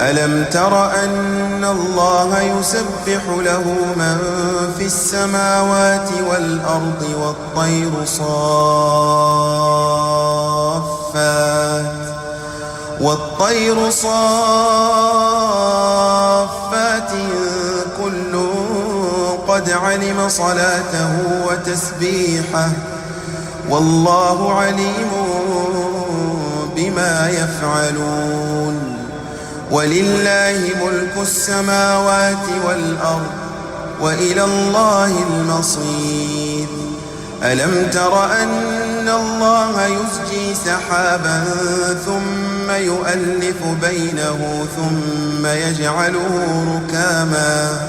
ألم تر أن الله يسبح له من في السماوات والأرض والطير صافات كل قد علم صلاته وتسبيحه والله عليم بما يفعلون ولله ملك السماوات والأرض وإلى الله المصير ألم تر أن الله يزجي سحابا ثم يؤلف بينه ثم يجعله ركاما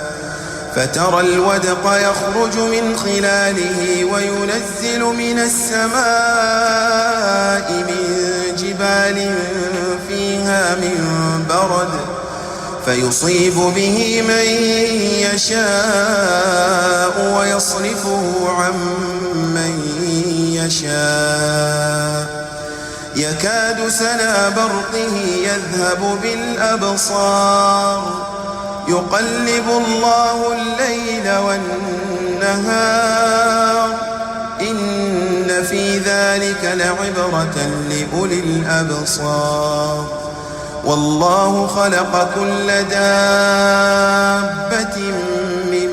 فترى الودق يخرج من خلاله وينزل من السماء من جبال فيها من برد فيصيب به من يشاء ويصرفه عن من يشاء يكاد سنا برقه يذهب بالأبصار يقلب الله الليل والنهار إن في ذلك لعبرة لأولي الأبصار والله خلق كل دابة من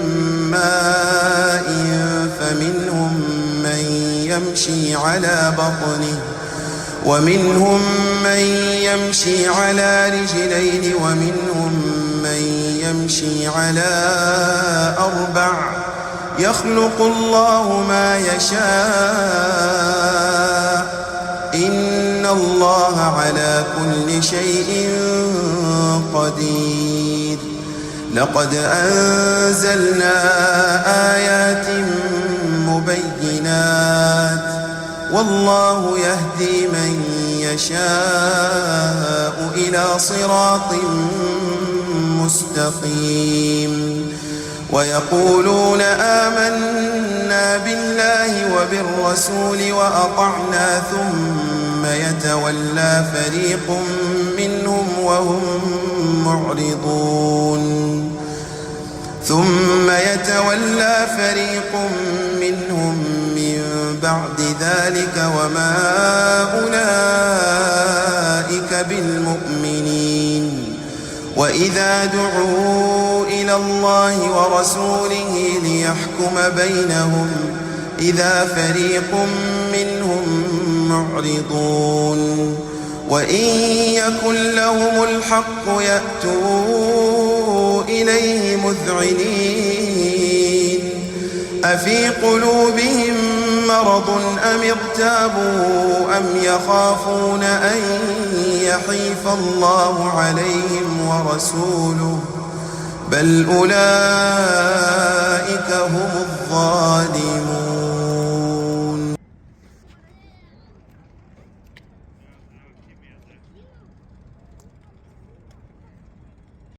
ماء فمنهم من يمشي على بطنه ومنهم من يمشي على رجلين ومنهم من يمشي على أربع يخلق الله ما يشاء إن الله على كل شيء قدير لقد أنزلنا آيات مبينات والله يهدي من يشاء إلى صراط مستقيم ويقولون آمنا بالله وبالرسول وأطعنا ثم يتولى فريق منهم وهم معرضون ثم يتولى فريق منهم من بعد ذلك وما أولئك بالمؤمنين وإذا دعوا إلى الله ورسوله ليحكم بينهم إذا فريق منهم معرضون وإن يكن لهم الحق يأتوا إليه مذعنين أفي قلوبهم مرض أم ارتابوا أم يخافون أن يحيف الله عليهم ورسوله بل أولئك هم الظالمون